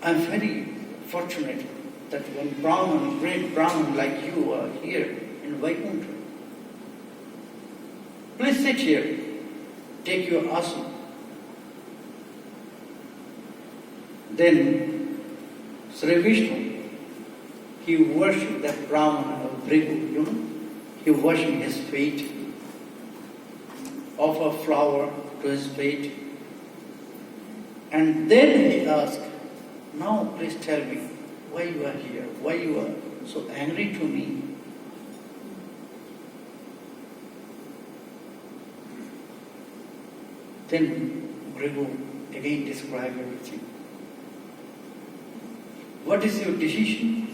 I'm very fortunate that one Brahman, great Brahman like you are here in Vaikuntha. Please sit here, take your asana. Then Sri Vishnu, he worshipped that Brahman of Bhrigu, you know. He worshipped his feet, offer flower to his feet. And then he asked, now please tell me why you are here, why you are so angry to me. Then Bhrigu again described everything. What is your decision?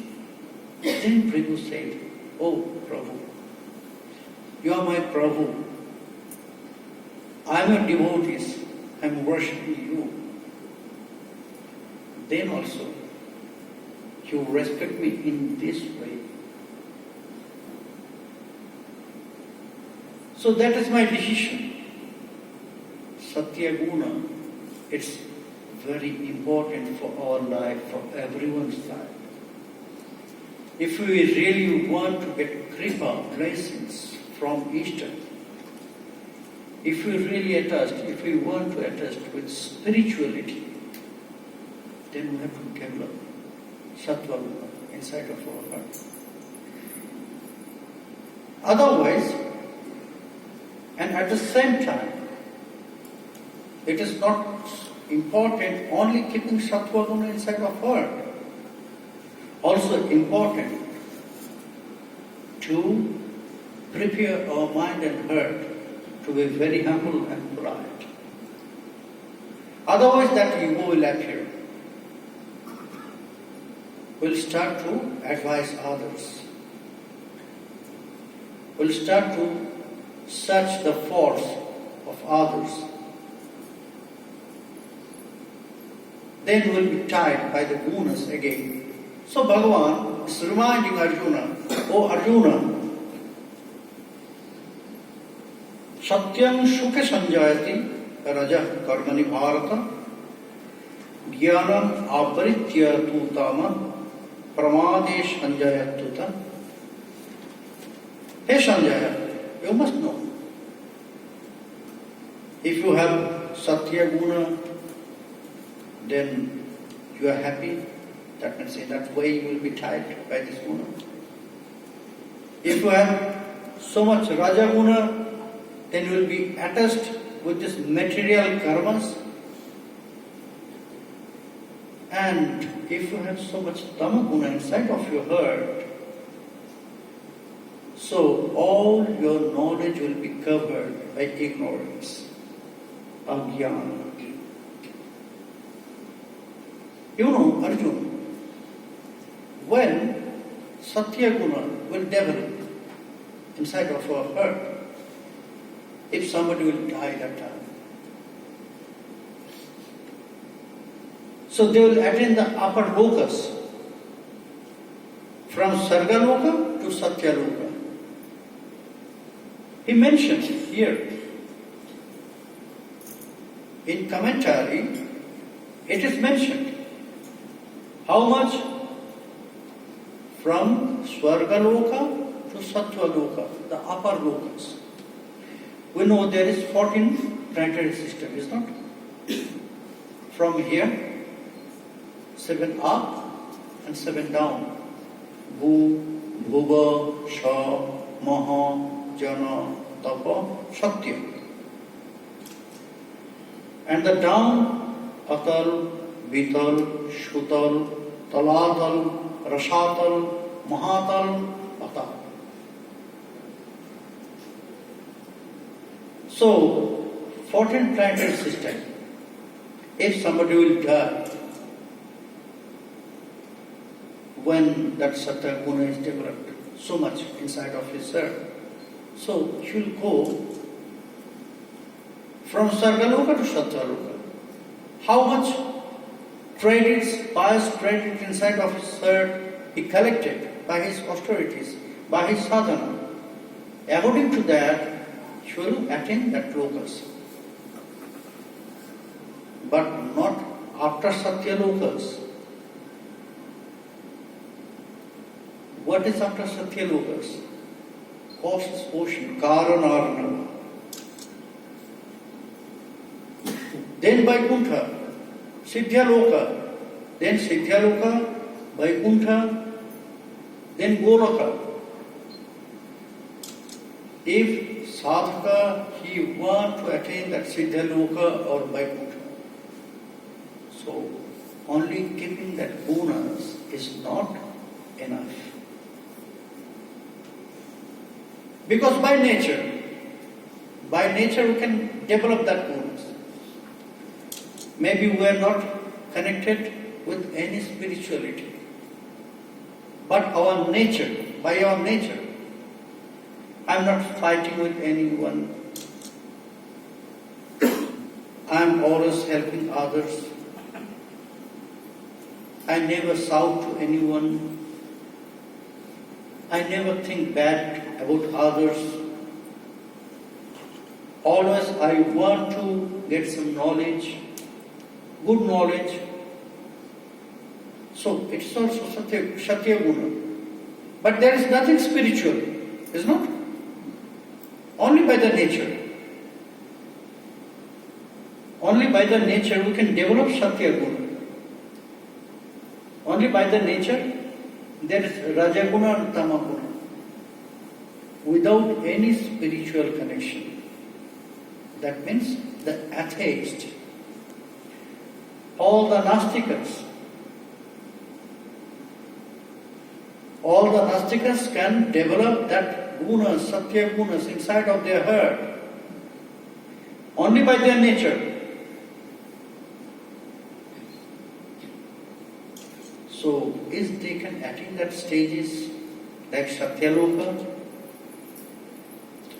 Then Bhrigu said, oh Prabhu, you are my Prabhu. I am a devotee. I am worshipping you. Then also, you respect me in this way. So that is my decision. Satya Guna, it's very important for our life, for everyone's life. If we really want to get kripa, blessings from Easter, if we really attest, if we want to attest with spirituality, then we have to develop Sattva Guna inside of our heart. Otherwise, and at the same time, it is not important only keeping Sattva Guna inside of heart. Also important to prepare our mind and heart to be very humble and polite. Otherwise that ego will appear. We'll start to advise others. We'll start to search the faults of others. Then we'll be tied by the gunas again. So Bhagavan is reminding Arjuna, oh Arjuna, Satyam Sukha Sanjayati Rajah Karmani Bharata Jnanam Aparitya Tutama Pramadesh Sanjaya Tuta. Hey Sanjaya, you must know. If you have Satya Guna, then you are happy. That means in that way you will be tied by this guna. If you have so much Raja Guna, then you will be attached with this material karmas. And if you have so much Tama Guna inside of your heart, so all your knowledge will be covered by ignorance, ajnana. You know, Arjuna, when Satya Guna will develop inside of our heart, if somebody will die that time, so they will attain the upper lokas, from Sarga Loka to Satya Loka. He mentions here, in commentary, it is mentioned, how much from Swarga Loka to Sattva Loka, the upper lokas. We know there is 14 planetary system, is not? From here, 7 up and 7 down. Bhu, Bhuva, Sha, Maha, Jana, Tapa, Satya. And the down, Atal, Vital, Shutal, Talatal, Rashatal, Mahatal, Atal. So, 14 planetary system. If somebody will die, when that Satya Guna is developed so much inside of his heart, so he will go from Sargaloka to Satyaloka. How much credits, pious credit inside of his heart he collected by his austerities, by his sadhana. According to that, he will attain that lokas. But not after Satya lokas. what is after Satyalokas? Causeless ocean, Karanarna. Then Vaikuntha, Siddhyaloka, then Siddhyaloka, Vaikuntha, then Goloka. If sadhaka, he wants to attain that Siddhyaloka or Vaikuntha, so only keeping that gunas is not enough. Because by nature we can develop that gunas. Maybe we are not connected with any spirituality. But our nature, by our nature, I am not fighting with anyone. I am always helping others. I never shout to anyone. I never think bad about others. Always I want to get some knowledge, good knowledge. So it's also Satya Guna. But there is nothing spiritual, is not? Only by the nature. Only by the nature we can develop Satya Guna. Only by the nature there is Rajaguna and Tamaguna. Without any spiritual connection. That means the atheist, all the Nastikas can develop that gunas, Satya gunas inside of their heart. Only by their nature. So, if they can attain that stages like Satyaloka,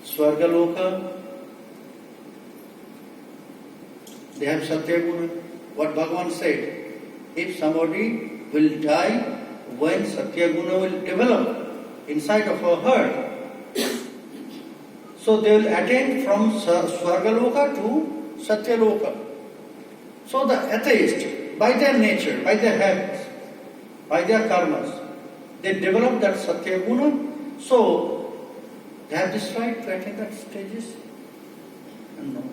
Swargaloka, they have Satya Guna. What Bhagavan said, if somebody will die, when Satya Guna will develop inside of her heart, so they will attain from Swargaloka to Satyaloka. So the atheist, by their nature, by their habits, by their karmas, they develop that Satya Guna, so they have this right to attain that stages? No.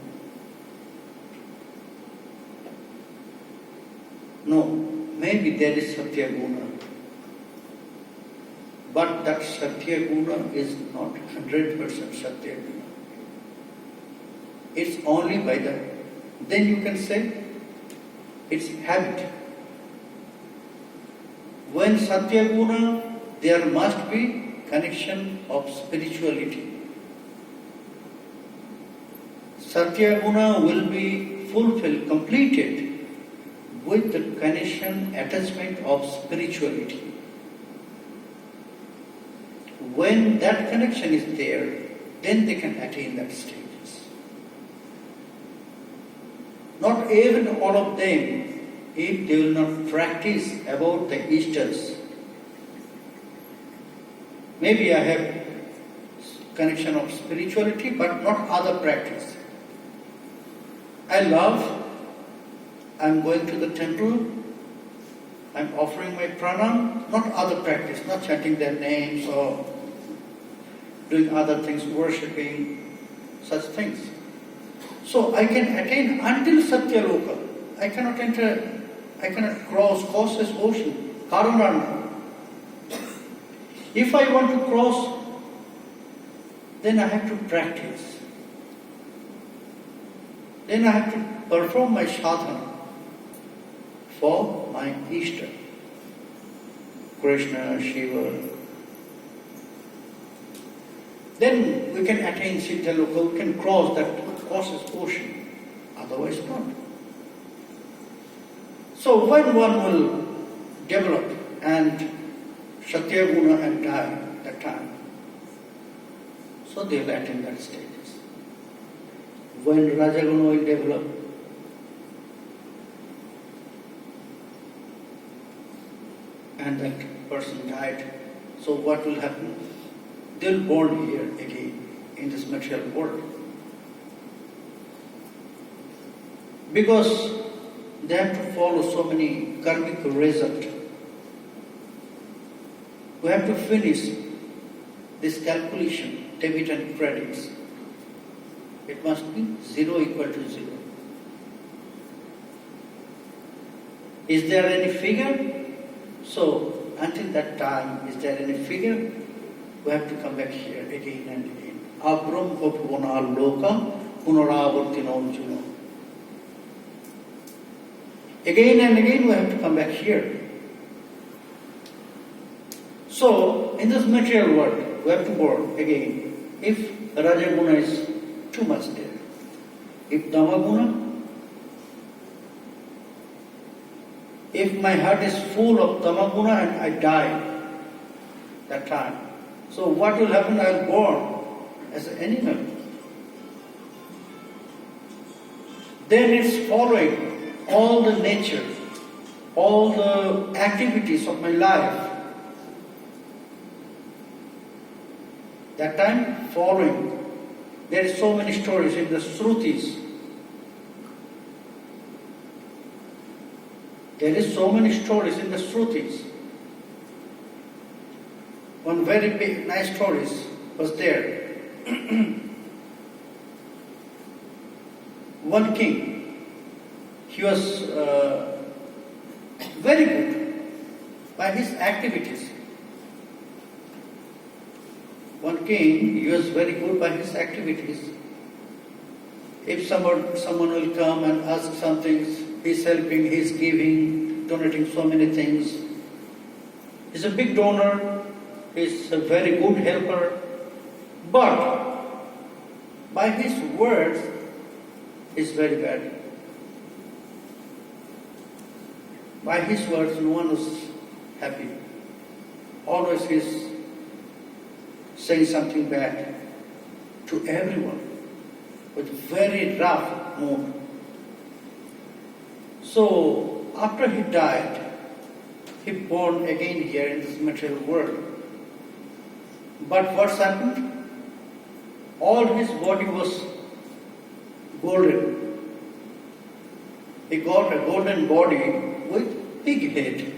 No, maybe there is Satya Guna. But that Satya Guna is not 100% Satya Guna. It's only by the, then you can say, it's habit. When Satya Guna, there must be connection of spirituality. Satya Guna will be fulfilled, completed with the connection, attachment of spirituality. When that connection is there, then they can attain that stages. Not even all of them, if they will not practice about the Ishtas. Maybe I have connection of spirituality, but not other practice. I love, I'm going to the temple, I'm offering my pranam, not other practice, not chanting their names or doing other things, worshipping, such things. So I can attain until Satyaloka. I cannot enter, I cannot cross causeless ocean, Karanarna. If I want to cross, then I have to practice. Then I have to perform my sadhana for my Ishta, Krishna, Shiva. Then we can attain Siddhaloka, we can cross that causeless ocean. Otherwise not. So when one will develop and Satya Guna and die that time, so they will attain that stages. When Rajaguna will develop, and that person died, so what will happen? They will born here again in this material world. Because they have to follow so many karmic results. we have to finish this calculation, debit and credits. It must be 0 equal to 0. Is there any figure? So, until that time, is there any figure? We have to come back here again and again. Abram opvana lokam punaravartino juno. Again and again we have to come back here. So, in this material world, we have to born again. If Rajaguna is too much there, if Tamaguna, if my heart is full of Tamaguna and I die that time, so what will happen? I will born as an animal. Then it's following all the nature, all the activities of my life. That time following. There is so many stories in the Shrutis. There is so many stories in the Shrutis. One very big, nice story was there. One king, he was very good by his activities. One king, he was very good by his activities. If someone will come and ask something, he's helping, he's giving, donating so many things. He's a big donor, he's a very good helper, but by his words, he's very bad. By his words, no one is happy. Always he's saying something bad to everyone with very rough mood. So after he died, he born again here in this material world. But what's happened? All his body was golden. He got a golden body with big head.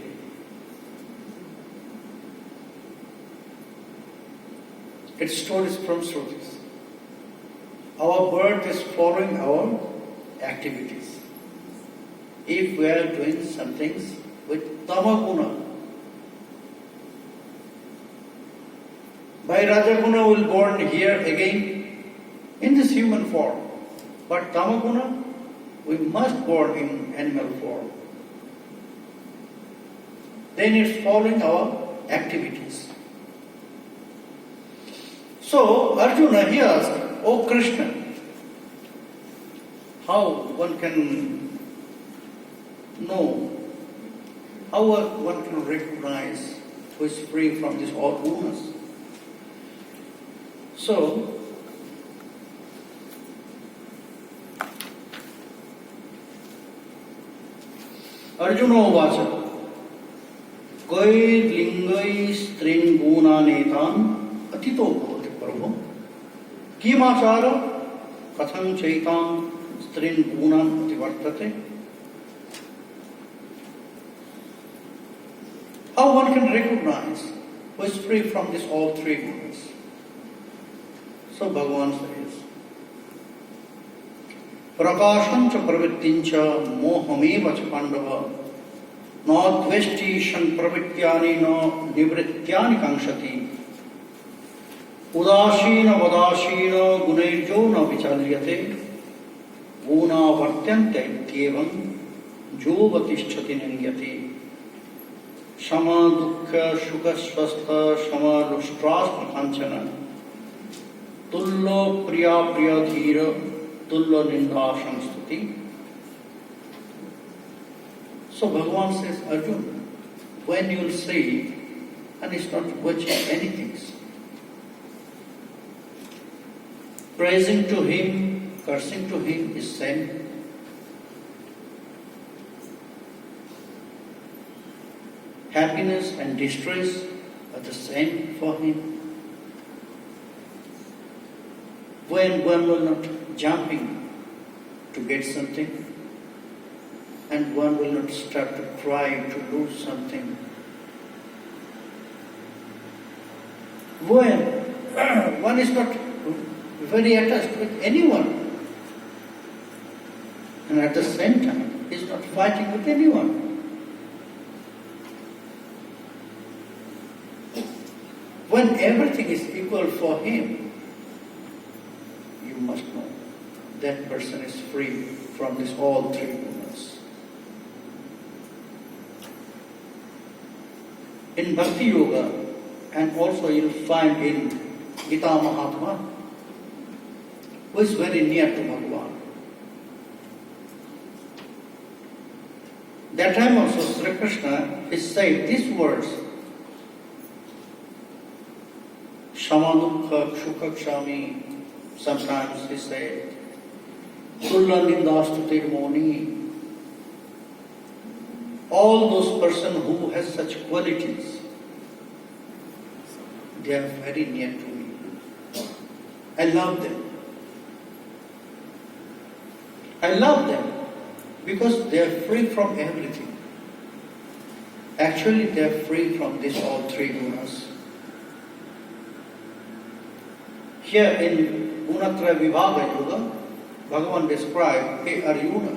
It's stories from Shrutis. Our birth is following our activities. If we are doing some things with Tamaguna, by Rajaguna will born here again in this human form. But Tamaguna, we must born in animal form. Then it's following our activities. So Arjuna, he asked, "Oh Krishna, how one can know, how one can recognize who is free from these all gunas?" So, Arjuna uvacha, "Kaid strin guna netan atito bhavati prabhu, kimachara katham chaitam strin gunan ativartate." How one can recognize who is free from these all three gunas? So Bhagavan says, "Prakasham cha pravittin cha mohameva cha pandava na dveshti shan pravityani na nivrityani kankshati udashina vadashina gunairjo na vichalyate guna vartyante ityevam jovatishchati nangyati shama dukkha shuka swastha shama lustrasma kanchana tullo priya priya dhira tullo ninda samstuti." So Bhagavan says, Arjuna, when you will see, and it's not watching anything, praising to him, cursing to him is same. Happiness and distress are the same for him. When one will not jumping to get something, and one will not start to cry to lose something. when one is not very attached with anyone, and at the same time is not fighting with anyone. When everything is equal for him, you must know that person is free from this all three gunas. In Bhakti Yoga, and also you'll find in Gita Mahatma, who is very near to Bhagavan. That time also Sri Krishna is saying these words, Shama Dukha Sukha Kshami. Sometimes he said, Tulla Nindastu Tirmoni. All those persons who has such qualities, they are very near to me. I love them. I love them because they are free from everything. Actually, they are free from these all three gunas. Here in Gunatraya Vibhaga Yoga, Bhagavan described, hey Arjuna,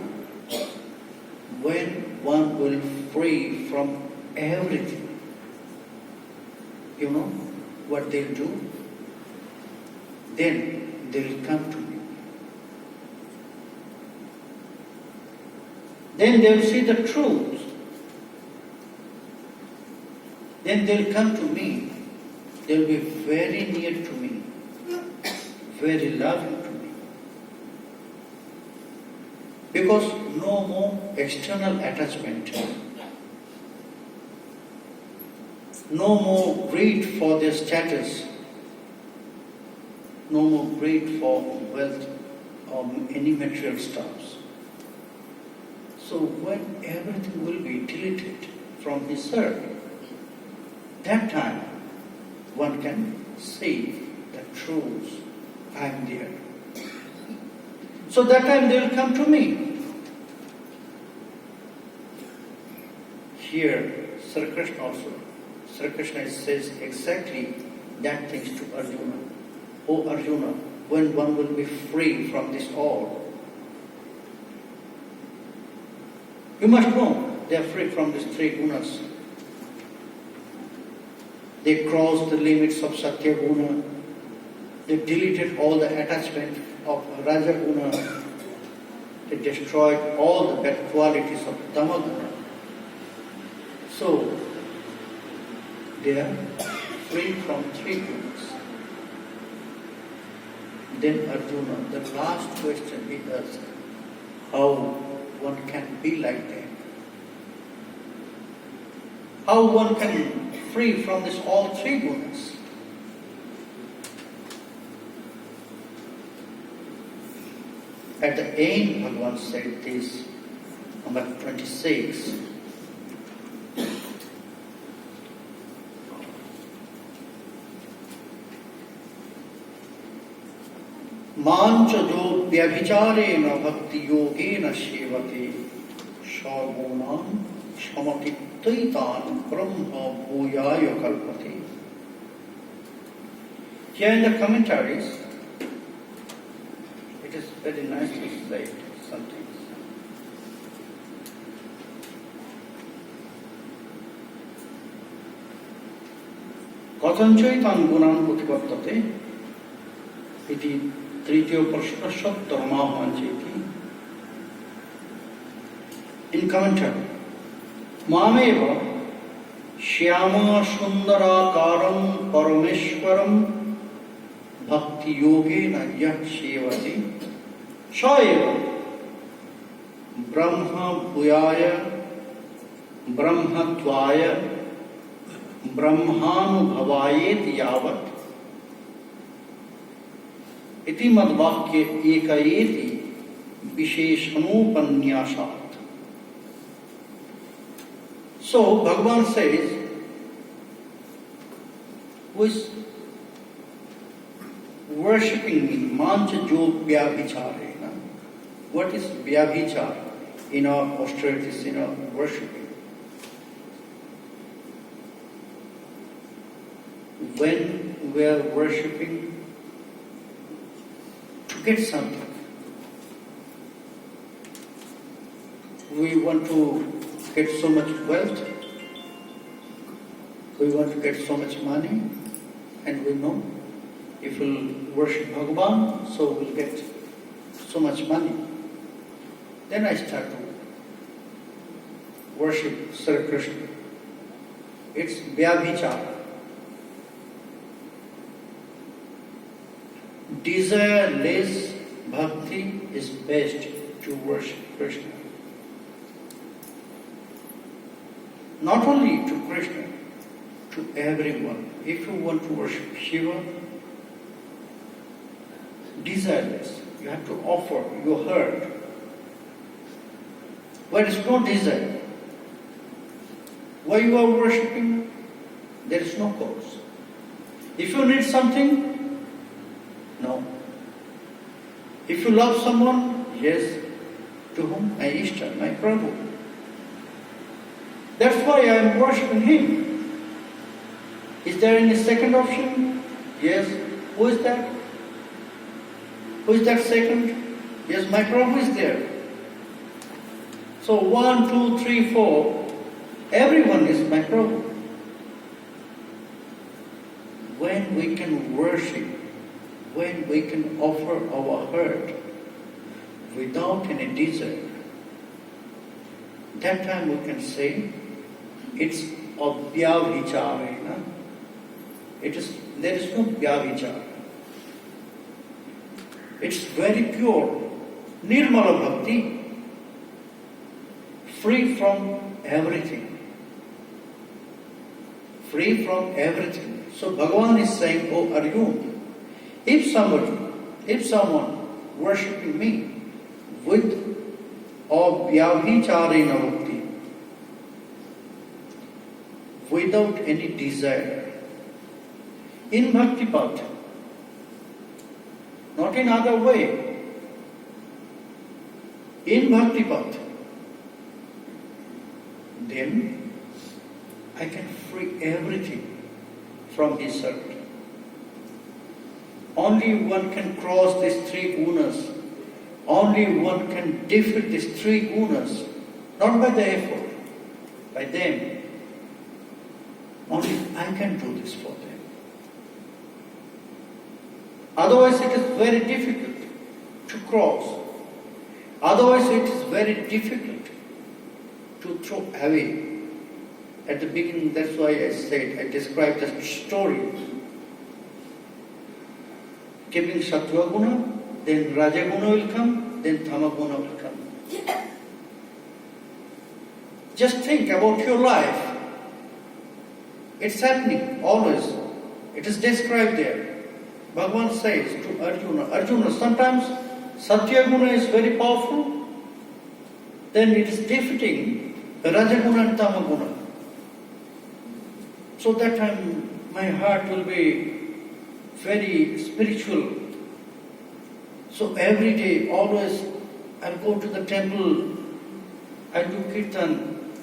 when one will free from everything, you know what they'll do? Then they'll come to me. Then they'll see the truth. Then they'll come to me. They'll be very near to me, very loving to me. Because no more external attachment, no more greed for their status, no more greed for wealth or any material stuffs. So when everything will be deleted from his earth, that time one can see the truth. I am there. So that time they will come to me. Here, Sri Krishna also. Sri Krishna says exactly that things to Arjuna. Oh Arjuna, when one will be free from this all, you must know they are free from these three gunas. They crossed the limits of Satya Guna. They deleted all the attachment of Raja Guna. They destroyed all the bad qualities of Tamaguna. So, they are free from three gunas. Then Arjuna, the last question he asks, how one can be like that? How one can free from this all three gunas? At the end, Bhagavan said this, number 26. Mancha vyabhicarena bhakti yogena shevate shagunam shamatitaitan brahma bhuyaya kalpate. Here in the commentaries, it is very nicely said something. Katanchaitan gunan utipattate iti Tritiyo Prashna Shattaramahancheti. In commentary, Mameva Shyama Sundarakaram Parameshwaram Bhakti Yogena Yat Shevati Shayeva Brahma Bhuyaya Brahmatvaya Brahmanubhavayet Yavat इति मद्वाक्य एकयेति विशेषणोपन्यासात्. So Bhagavan says, who is worshipping me, mancha jo vyabhichare. What is vyabhichar in our austerities, in our worshipping? When we are worshipping to get something. We want to get so much wealth, we want to get so much money, and we know if we'll worship Bhagavan, so we'll get so much money. Then I start to worship Sri Krishna. It's vyabhichara. Desireless bhakti is best to worship Krishna. Not only to Krishna, to everyone. If you want to worship Shiva, desireless. You have to offer your heart. Where is no desire. Why you are worshipping? There is no cause. If you need something, no. If you love someone, yes. To whom? My Ishta, my Prabhu. That's why I am worshipping him. Is there any second option? Yes. Who is that? Who is that second? Yes, my Prabhu is there. So 1, 2, 3, 4, everyone is my Prabhu. When we can worship, when we can offer our heart without any desire, that time we can say it's vyabhicharena. There is no vyabhichara. It's very pure, nirmala bhakti, free from everything. Free from everything. So Bhagavan is saying, oh Arjuna, if someone worshipping me with vyabhicharena bhakti, without any desire, in bhakti path, not in other way, in bhakti path, then I can free everything from his heart. Only one can cross these three gunas. Only one can defeat these three gunas, not by the effort, by them. Only I can do this for them. Otherwise it is very difficult to cross. Otherwise it is very difficult to throw away. At the beginning, that's why I described the story. Keeping Sattva Guna, then Raja Guna will come, then Tama Guna will come. Just think about your life. It's happening always. It is described there. Bhagavan says to Arjuna, sometimes Satya Guna is very powerful, then it is defeating Raja Guna and Tama Guna. So that time my heart will be very spiritual. So every day, always, I'll go to the temple, I'll do kirtan.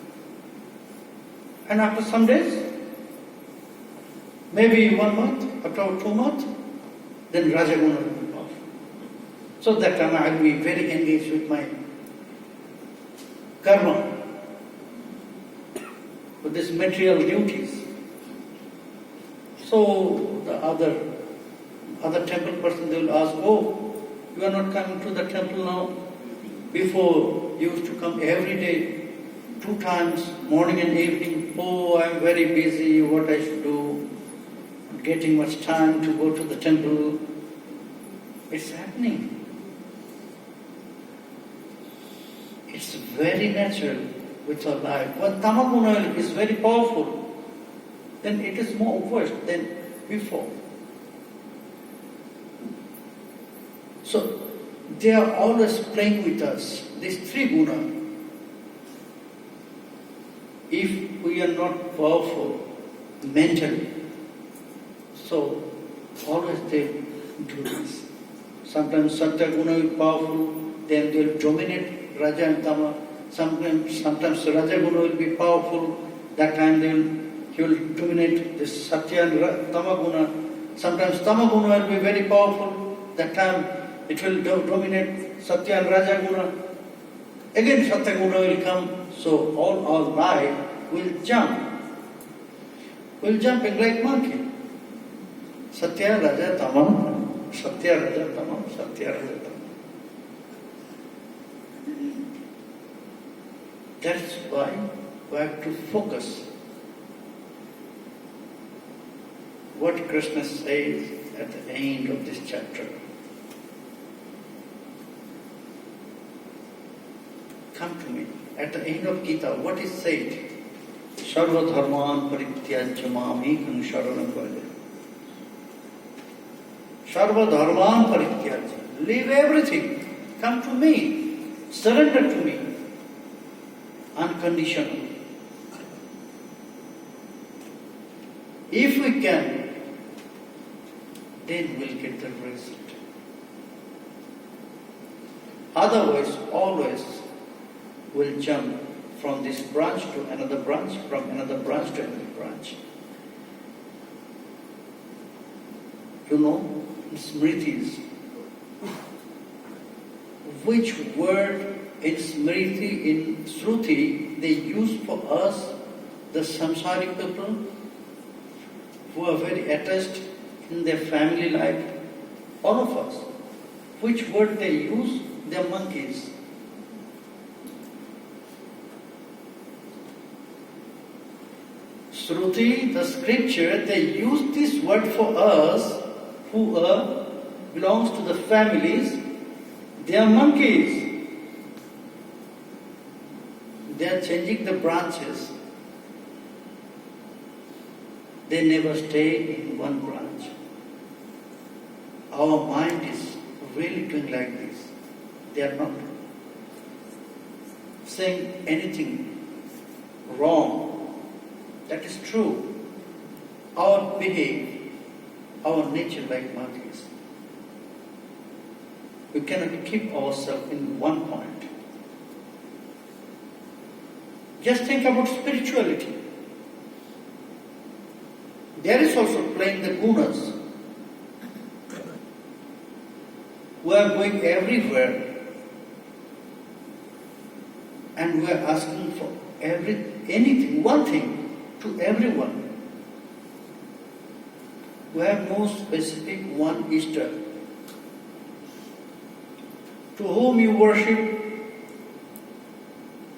And after some days, maybe 1 month, after 2 months, then Raja Guna will be off. So that time I will be very engaged with my karma, with these material duties. So the other temple person, they will ask, oh, you are not coming to the temple now? Before you used to come every day, 2 times, morning and evening. Oh, I am very busy, what I should do? Not getting much time to go to the temple. It's happening. It's very natural with our life. When Tamaguna is very powerful, then it is more worse than before. So they are always playing with us, these three guna. If we are not powerful mentally, so always they do this. Sometimes Satya guna will be powerful, then they will dominate Raja and Tama. Sometimes Raja guna will be powerful, that time he will dominate this Satya and Tama guna. Sometimes Tamaguna will be very powerful. That time it will dominate Satya and Rajaguna. Again Satyaguna will come. So all our life will jump. We'll jumping like monkey. Satya, Raja, Tamam. Satya, Raja, Tamam. Satya, Raja, Tamam. That's why we have to focus. What Krishna says at the end of this chapter. Come to me. At the end of Gita, what is said? Sarva dharman parityajya mamekam sharanam vraja. Sarva dharman parityajya. Leave everything. Come to me. Surrender to me. Unconditional. If we can, then we'll get the result. Otherwise, always we'll jump from this branch to another branch, from another branch to another branch. You know, in Smritis, which word in Smriti, in Shruti, they use for us, the samsaric people, who are very attached in their family life, all of us. Which word they use? They are monkeys. Shruti, the scripture, they use this word for us who belongs to the families. They are monkeys. They are changing the branches. They never stay in one branch. Our mind is really doing like this. They are not saying anything wrong. That is true. Our behave, our nature like monkeys. We cannot keep ourselves in one point. Just think about spirituality. There is also playing the gunas. We are going everywhere and we are asking for anything, one thing to everyone. We have no specific one Ishta. To whom you worship?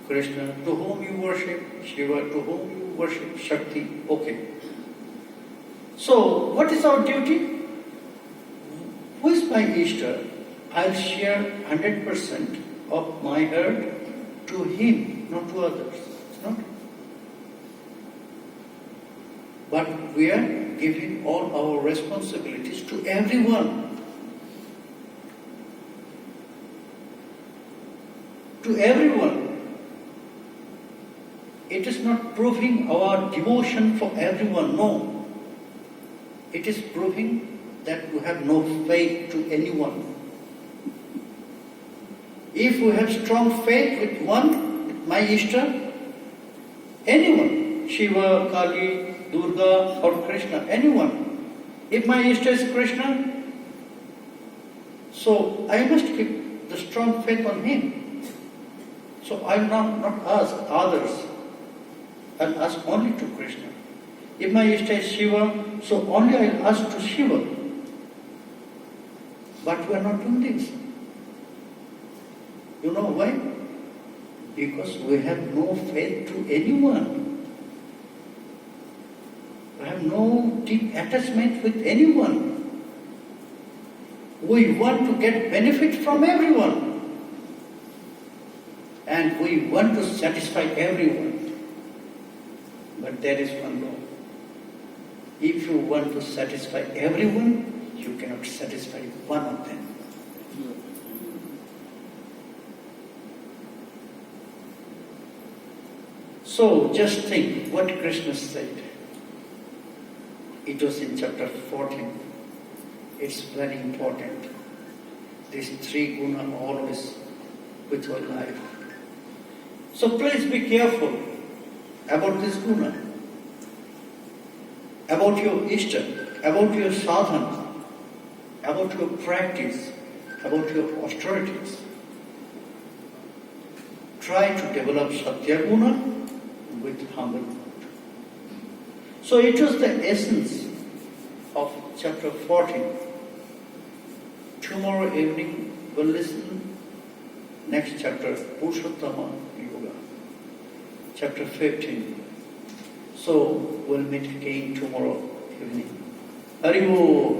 Krishna. To whom you worship? Shiva. To whom you worship? Shakti. Okay. So, what is our duty? Who is my Ishta? I'll share 100% of my heart to him, not to others. It's not. But we are giving all our responsibilities to everyone. To everyone. It is not proving our devotion for everyone, no. It is proving that we have no faith to anyone. If we have strong faith with one, with my Ishta, anyone, Shiva, Kali, Durga or Krishna, anyone. If my Ishta is Krishna, so I must keep the strong faith on him. So I will not ask others. I will ask only to Krishna. If my Ishta is Shiva, so only I will ask to Shiva. But we are not doing this. You know why? Because we have no faith to anyone. We have no deep attachment with anyone. We want to get benefit from everyone. And we want to satisfy everyone. But there is one law. If you want to satisfy everyone, you cannot satisfy one of them. So just think what Krishna said. It was in chapter 14. It's very important. These three guna always with your life. So please be careful about this guna, about your Ishta, about your sadhana, about your practice, about your austerities. Try to develop Satyaguna with humble heart. So it was the essence of chapter 14. Tomorrow evening we'll listen next chapter, Purushottama Yoga, chapter 15. So we'll meet again tomorrow evening. Hari Om.